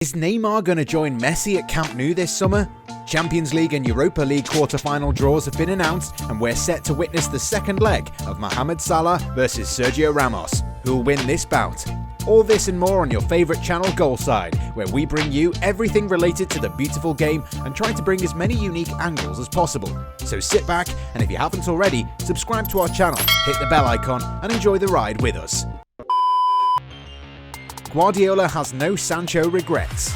Is Neymar going to join Messi at Camp Nou this summer? Champions League and Europa League quarter-final draws have been announced, and we're set to witness the second leg of Mohamed Salah versus Sergio Ramos. Who'll win this bout? All this and more on your favourite channel, Goalside, where we bring you everything related to the beautiful game and try to bring as many unique angles as possible. So sit back, and if you haven't already, subscribe to our channel, hit the bell icon, and enjoy the ride with us. Guardiola has no Sancho regrets.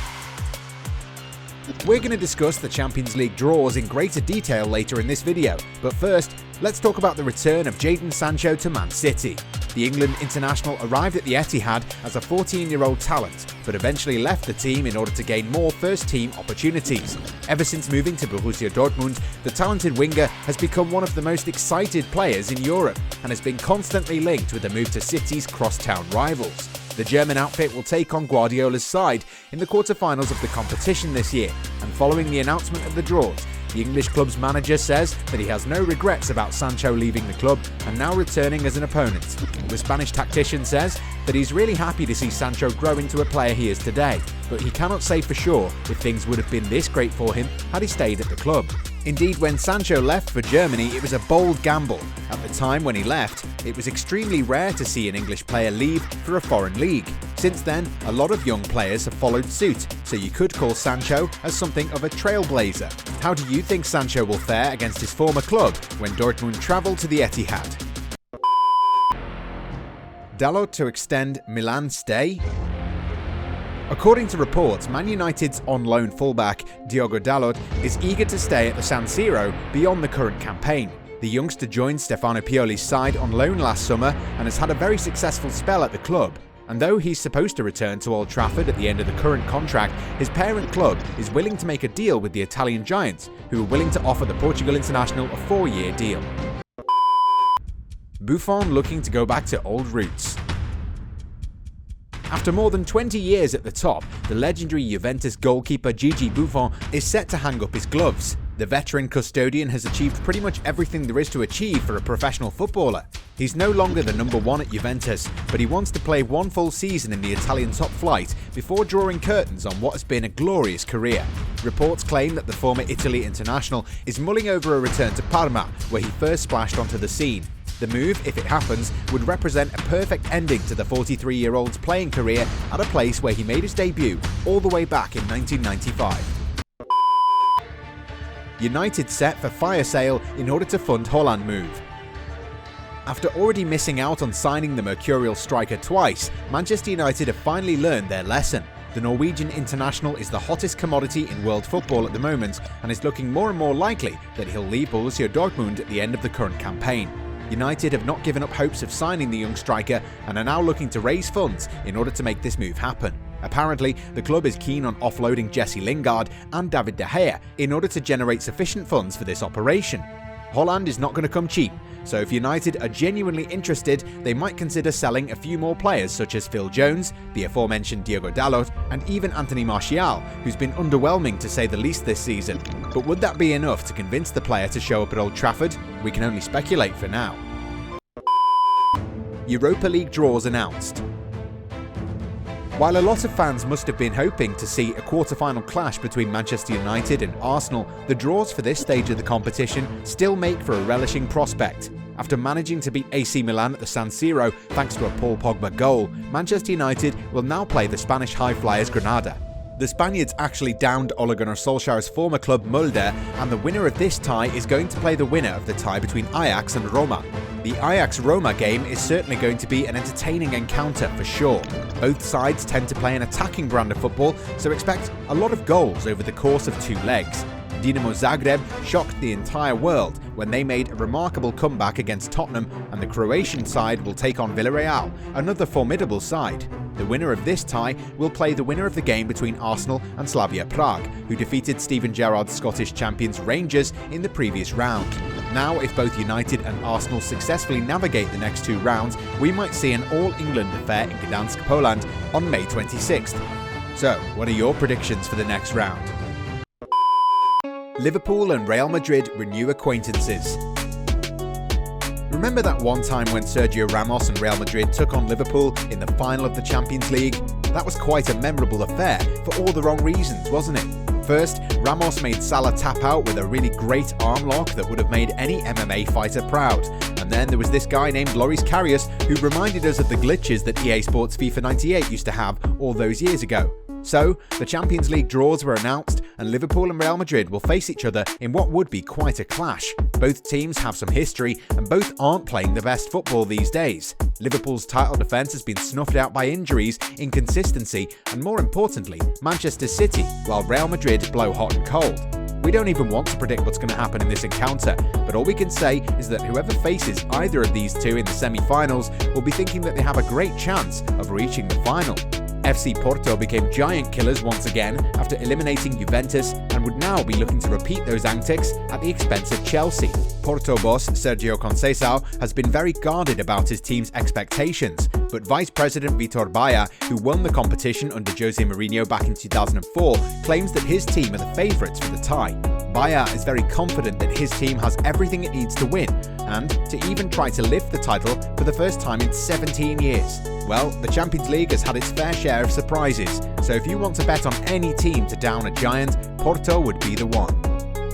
We're going to discuss the Champions League draws in greater detail later in this video, but first, let's talk about the return of Jadon Sancho to Man City. The England international arrived at the Etihad as a 14-year-old talent, but eventually left the team in order to gain more first-team opportunities. Ever since moving to Borussia Dortmund, the talented winger has become one of the most excited players in Europe and has been constantly linked with a move to City's crosstown rivals. The German outfit will take on Guardiola's side in the quarter-finals of the competition this year, and following the announcement of the draws, the English club's manager says that he has no regrets about Sancho leaving the club and now returning as an opponent. The Spanish tactician says that he's really happy to see Sancho grow into a player he is today, but he cannot say for sure if things would have been this great for him had he stayed at the club. Indeed, when Sancho left for Germany, it was a bold gamble. At the time when he left, it was extremely rare to see an English player leave for a foreign league. Since then, a lot of young players have followed suit, so you could call Sancho as something of a trailblazer. How do you think Sancho will fare against his former club when Dortmund travel to the Etihad? Dalot to extend Milan's stay? According to reports, Man United's on-loan fullback Diogo Dalot is eager to stay at the San Siro beyond the current campaign. The youngster joined Stefano Pioli's side on loan last summer and has had a very successful spell at the club. And though he's supposed to return to Old Trafford at the end of the current contract, his parent club is willing to make a deal with the Italian giants, who are willing to offer the Portugal international a 4-year deal. Buffon looking to go back to old roots. After more than 20 years at the top, the legendary Juventus goalkeeper Gigi Buffon is set to hang up his gloves. The veteran custodian has achieved pretty much everything there is to achieve for a professional footballer. He's no longer the number one at Juventus, but he wants to play one full season in the Italian top flight before drawing curtains on what has been a glorious career. Reports claim that the former Italy international is mulling over a return to Parma, where he first splashed onto the scene. The move, if it happens, would represent a perfect ending to the 43-year-old's playing career at a place where he made his debut all the way back in 1995. United set for fire sale in order to fund Haaland move. After already missing out on signing the mercurial striker twice, Manchester United have finally learned their lesson. The Norwegian international is the hottest commodity in world football at the moment and is looking more and more likely that he'll leave Borussia Dortmund at the end of the current campaign. United have not given up hopes of signing the young striker and are now looking to raise funds in order to make this move happen. Apparently, the club is keen on offloading Jesse Lingard and David De Gea in order to generate sufficient funds for this operation. Haaland is not going to come cheap, so if United are genuinely interested, they might consider selling a few more players such as Phil Jones, the aforementioned Diogo Dalot, and even Anthony Martial, who's been underwhelming to say the least this season. But would that be enough to convince the player to show up at Old Trafford? We can only speculate for now. Europa League draws announced. While a lot of fans must have been hoping to see a quarter-final clash between Manchester United and Arsenal, the draws for this stage of the competition still make for a relishing prospect. After managing to beat AC Milan at the San Siro thanks to a Paul Pogba goal, Manchester United will now play the Spanish high flyers Granada. The Spaniards actually downed Ole Gunnar Solskjaer's former club Molde, and the winner of this tie is going to play the winner of the tie between Ajax and Roma. The Ajax-Roma game is certainly going to be an entertaining encounter for sure. Both sides tend to play an attacking brand of football, so expect a lot of goals over the course of 2 legs. Dinamo Zagreb shocked the entire world when they made a remarkable comeback against Tottenham, and the Croatian side will take on Villarreal, another formidable side. The winner of this tie will play the winner of the game between Arsenal and Slavia Prague, who defeated Steven Gerrard's Scottish champions Rangers in the previous round. Now, if both United and Arsenal successfully navigate the next 2 rounds, we might see an all-England affair in Gdansk, Poland on May 26th. So, what are your predictions for the next round? Liverpool and Real Madrid renew acquaintances. Remember that one time when Sergio Ramos and Real Madrid took on Liverpool in the final of the Champions League? that was quite a memorable affair for all the wrong reasons, wasn't it? First, Ramos made Salah tap out with a really great arm lock that would have made any MMA fighter proud. And then there was this guy named Loris Karius who reminded us of the glitches that EA Sports FIFA 98 used to have all those years ago. So, the Champions League draws were announced and Liverpool and Real Madrid will face each other in what would be quite a clash. Both teams have some history and both aren't playing the best football these days. Liverpool's title defence has been snuffed out by injuries, inconsistency and more importantly, Manchester City, while Real Madrid blow hot and cold. We don't even want to predict what's going to happen in this encounter, but all we can say is that whoever faces either of these two in the semi-finals will be thinking that they have a great chance of reaching the final. FC Porto became giant killers once again after eliminating Juventus and would now be looking to repeat those antics at the expense of Chelsea. Porto boss Sergio Conceição has been very guarded about his team's expectations, but Vice President Vitor Baia, who won the competition under Jose Mourinho back in 2004, claims that his team are the favourites for the tie. Baia is very confident that his team has everything it needs to win, and to even try to lift the title for the first time in 17 years. Well, the Champions League has had its fair share of surprises, so if you want to bet on any team to down a giant, Porto would be the one.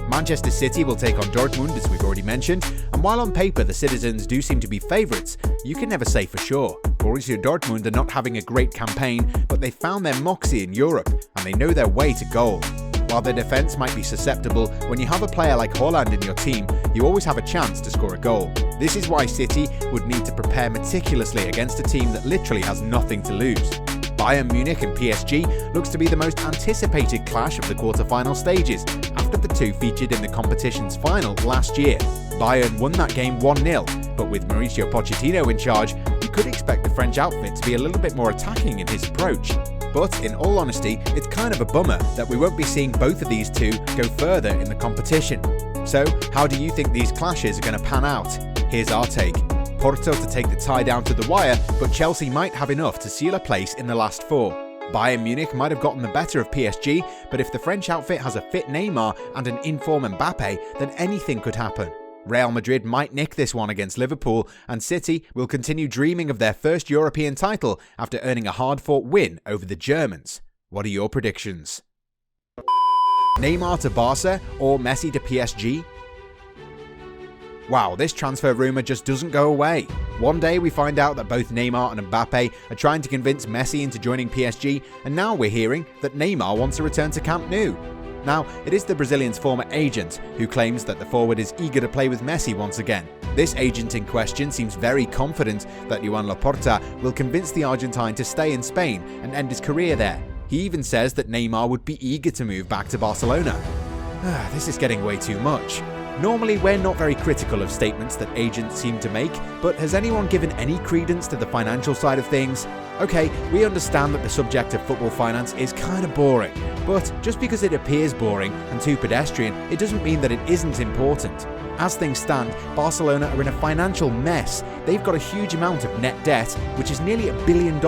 Manchester City will take on Dortmund, as we've already mentioned, and while on paper the citizens do seem to be favourites, you can never say for sure. Borussia Dortmund are not having a great campaign, but they found their moxie in Europe, and they know their way to goal. While their defence might be susceptible, when you have a player like Haaland in your team, you always have a chance to score a goal. This is why City would need to prepare meticulously against a team that literally has nothing to lose. Bayern Munich and PSG looks to be the most anticipated clash of the quarter-final stages, after the two featured in the competition's final last year. Bayern won that game 1-0, but with Mauricio Pochettino in charge, you could expect the French outfit to be a little bit more attacking in his approach. But in all honesty, it's kind of a bummer that we won't be seeing both of these two go further in the competition. So, how do you think these clashes are going to pan out? Here's our take. Porto to take the tie down to the wire, but Chelsea might have enough to seal a place in the last four. Bayern Munich might have gotten the better of PSG, but if the French outfit has a fit Neymar and an in-form Mbappe, then anything could happen. Real Madrid might nick this one against Liverpool, and City will continue dreaming of their first European title after earning a hard-fought win over the Germans. What are your predictions? Neymar to Barca or Messi to PSG? Wow, this transfer rumour just doesn't go away. One day we find out that both Neymar and Mbappe are trying to convince Messi into joining PSG, and now we're hearing that Neymar wants to return to Camp Nou. Now, it is the Brazilian's former agent who claims that the forward is eager to play with Messi once again. This agent in question seems very confident that Joan Laporta will convince the Argentine to stay in Spain and end his career there. He even says that Neymar would be eager to move back to Barcelona. This is getting way too much. Normally, we're not very critical of statements that agents seem to make, but has anyone given any credence to the financial side of things? Okay, we understand that the subject of football finance is kind of boring, but just because it appears boring and too pedestrian, it doesn't mean that it isn't important. As things stand, Barcelona are in a financial mess. They've got a huge amount of net debt, which is nearly $1 billion.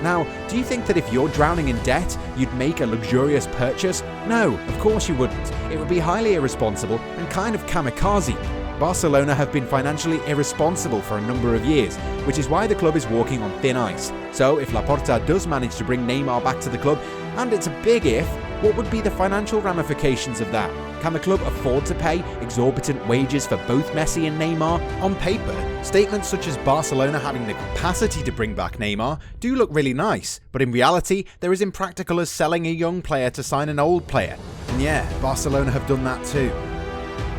Now, do you think that if you're drowning in debt, you'd make a luxurious purchase? No, of course you wouldn't. It would be highly irresponsible and kind of kamikaze. Barcelona have been financially irresponsible for a number of years, which is why the club is walking on thin ice. So if Laporta does manage to bring Neymar back to the club, and it's a big if, what would be the financial ramifications of that? Can the club afford to pay exorbitant wages for both Messi and Neymar? On paper, statements such as Barcelona having the capacity to bring back Neymar do look really nice, but in reality, they're as impractical as selling a young player to sign an old player. And yeah, Barcelona have done that too.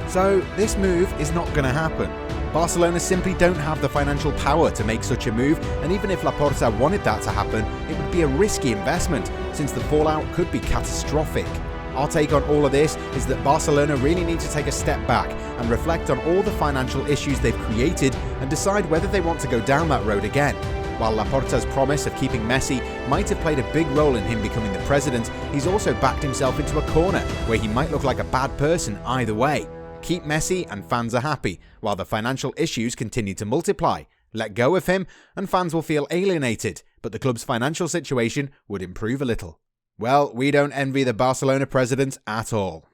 So this move is not going to happen. Barcelona simply don't have the financial power to make such a move, and even if Laporta wanted that to happen, it would be a risky investment, since the fallout could be catastrophic. Our take on all of this is that Barcelona really need to take a step back and reflect on all the financial issues they've created and decide whether they want to go down that road again. While Laporta's promise of keeping Messi might have played a big role in him becoming the president, he's also backed himself into a corner where he might look like a bad person either way. Keep Messi and fans are happy, while the financial issues continue to multiply. Let go of him and fans will feel alienated, but the club's financial situation would improve a little. Well, we don't envy the Barcelona president at all.